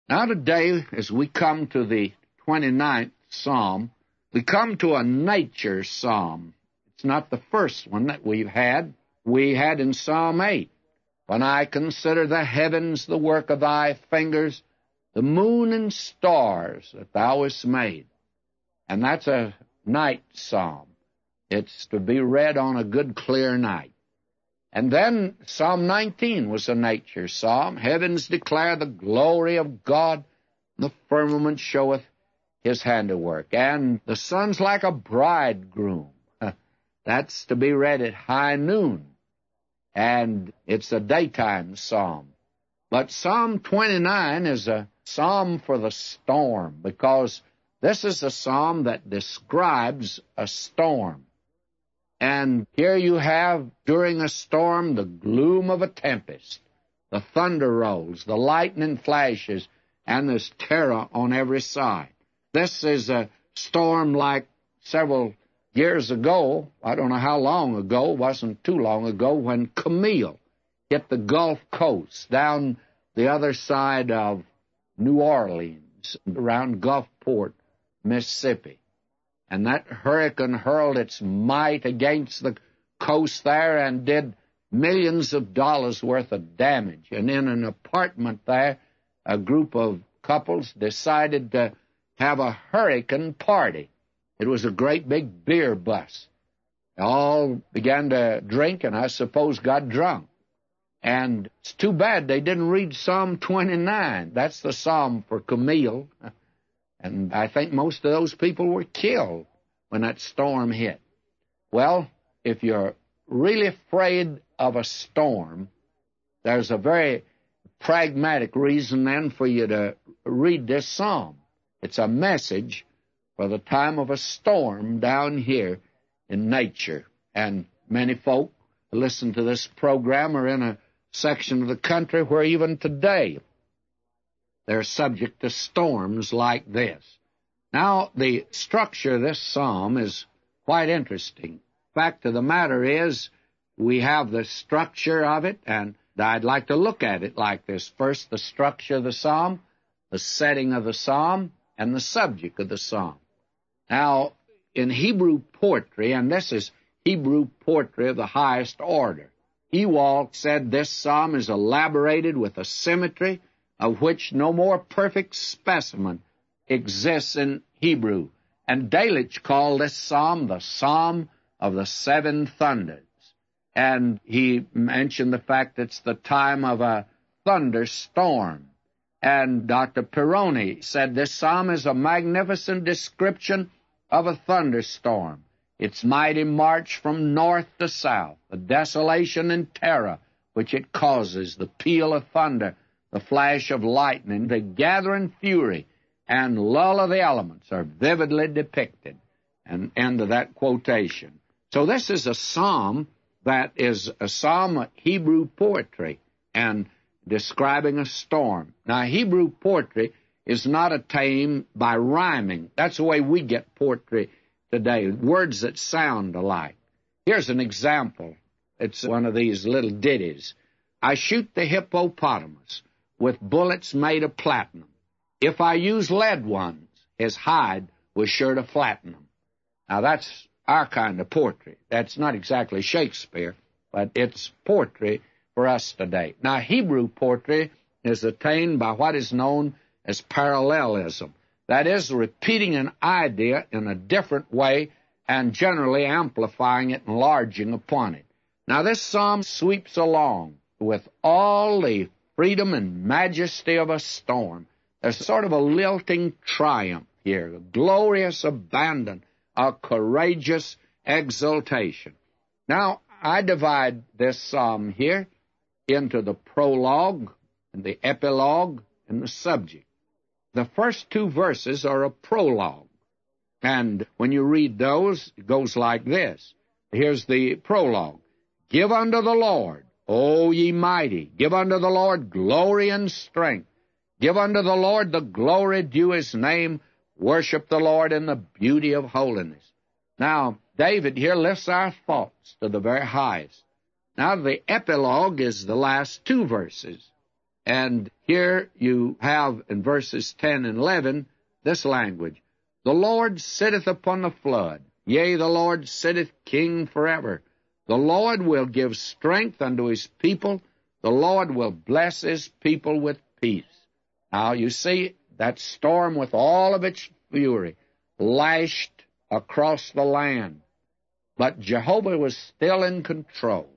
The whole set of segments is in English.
Now today, as we come to the 29th Psalm, we come to a nature psalm. It's not the first one that we've had. We had in Psalm 8, when I consider the heavens, the work of thy fingers, the moon and stars that thou hast made. And that's a night psalm. It's to be read on a good, clear night. And then Psalm 19 was a nature psalm. Heavens declare the glory of God, the firmament showeth his handiwork. And the sun's like a bridegroom. That's to be read at high noon. And it's a daytime psalm. But Psalm 29 is a psalm for the storm, because this is a psalm that describes a storm. And here you have, during a storm, the gloom of a tempest, the thunder rolls, the lightning flashes, and there's terror on every side. This is a storm like several years ago, I don't know how long ago, it wasn't too long ago, when Camille hit the Gulf Coast down the other side of New Orleans, around Gulfport, Mississippi. And that hurricane hurled its might against the coast there and did millions of dollars worth of damage. And in an apartment there, a group of couples decided to have a hurricane party. It was a great big beer bus. They all began to drink and I suppose got drunk. And it's too bad they didn't read Psalm 29. That's the psalm for Camille. And I think most of those people were killed when that storm hit. Well, if you're really afraid of a storm, there's a very pragmatic reason then for you to read this psalm. It's a message for the time of a storm down here in nature. And many folk who listen to this program are in a section of the country where even today they're subject to storms like this. Now, the structure of this psalm is quite interesting. Fact of the matter is, we have the structure of it, and I'd like to look at it like this. First, the structure of the psalm, the setting of the psalm, and the subject of the psalm. Now, in Hebrew poetry, and this is Hebrew poetry of the highest order, Ewald said this psalm is elaborated with a symmetry of which no more perfect specimen exists in Hebrew. And Delitzsch called this psalm the Psalm of the Seven Thunders. And he mentioned the fact it's the time of a thunderstorm. And Dr. Pironi said this psalm is a magnificent description of a thunderstorm. Its mighty march from north to south, the desolation and terror which it causes, the peal of thunder, the flash of lightning, the gathering fury, and lull of the elements are vividly depicted. And end of that quotation. So this is a psalm that is a psalm of Hebrew poetry and describing a storm. Now, Hebrew poetry is not attained by rhyming. That's the way we get poetry today, words that sound alike. Here's an example. It's one of these little ditties. I shoot the hippopotamus with bullets made of platinum. If I use lead ones, his hide was sure to flatten him. Now, that's our kind of poetry. That's not exactly Shakespeare, but it's poetry for us today. Now, Hebrew poetry is attained by what is known as parallelism. That is, repeating an idea in a different way and generally amplifying it, enlarging upon it. Now, this psalm sweeps along with all the freedom and majesty of a storm. There's sort of a lilting triumph here, a glorious abandon, a courageous exultation. Now, I divide this psalm here into the prologue and the epilogue and the subject. The first two verses are a prologue, and when you read those, it goes like this. Here's the prologue. Give unto the Lord, O ye mighty, give unto the Lord glory and strength. Give unto the Lord the glory due his name. Worship the Lord in the beauty of holiness. Now, David here lifts our thoughts to the very highest. Now, the epilogue is the last two verses. And here you have in verses 10 and 11 this language. The Lord sitteth upon the flood. Yea, the Lord sitteth king forever. The Lord will give strength unto his people. The Lord will bless his people with peace. Now, you see, that storm with all of its fury lashed across the land. But Jehovah was still in control.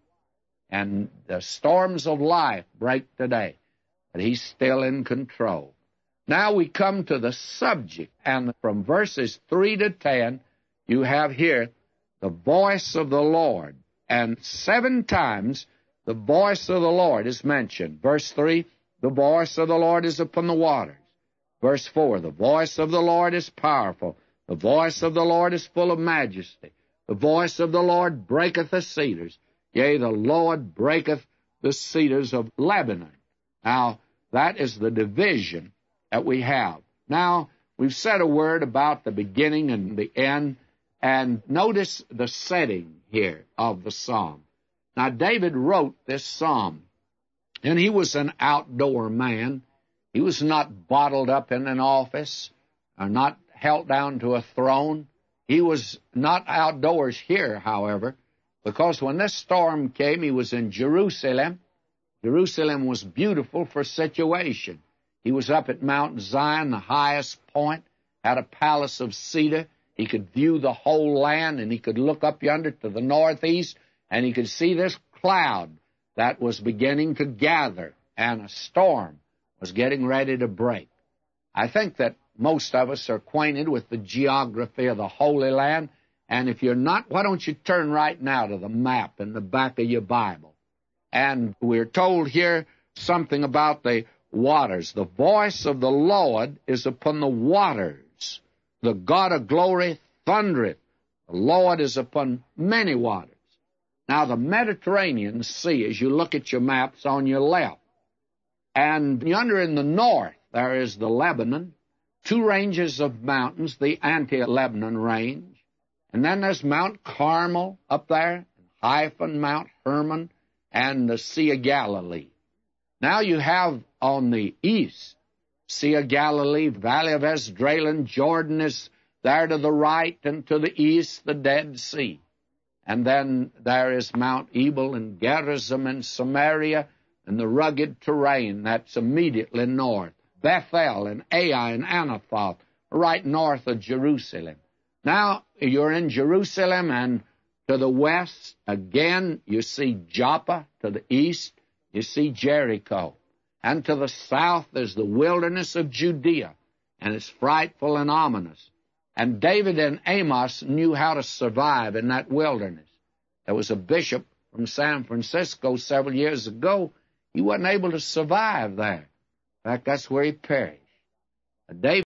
And the storms of life break today, but he's still in control. Now we come to the subject, and from verses 3 to 10, you have here the voice of the Lord. And 7 times the voice of the Lord is mentioned. Verse 3, the voice of the Lord is upon the waters. Verse 4, the voice of the Lord is powerful. The voice of the Lord is full of majesty. The voice of the Lord breaketh the cedars. Yea, the Lord breaketh the cedars of Lebanon. Now, that is the division that we have. Now, we've said a word about the beginning and the end, and notice the setting here of the psalm. Now, David wrote this psalm, and he was an outdoor man. He was not bottled up in an office, or not held down to a throne. He was not outdoors here, however, because when this storm came, he was in Jerusalem. Jerusalem was beautiful for situation. He was up at Mount Zion, the highest point, had a palace of cedar. He could view the whole land, and he could look up yonder to the northeast, and he could see this cloud that was beginning to gather, and a storm was getting ready to break. I think that most of us are acquainted with the geography of the Holy Land, and if you're not, why don't you turn right now to the map in the back of your Bible? And we're told here something about the waters. The voice of the Lord is upon the waters. The God of glory thundereth. The Lord is upon many waters. Now, the Mediterranean Sea, as you look at your maps, on your left. And yonder in the north, there is the Lebanon, 2 ranges of mountains, the anti-Lebanon range. And then there's Mount Carmel up there, Hyphon, Mount Hermon, and the Sea of Galilee. Now you have on the east, Sea of Galilee, Valley of Esdraelon, Jordan is there to the right, and to the east, the Dead Sea. And then there is Mount Ebal and Gerizim and Samaria and the rugged terrain that's immediately north. Bethel and Ai and Anathoth, right north of Jerusalem. Now you're in Jerusalem, and to the west, again, you see Joppa. To the east, you see Jericho. And to the south, there's the wilderness of Judea, and it's frightful and ominous. And David and Amos knew how to survive in that wilderness. There was a bishop from San Francisco several years ago. He wasn't able to survive there. In fact, that's where he perished. David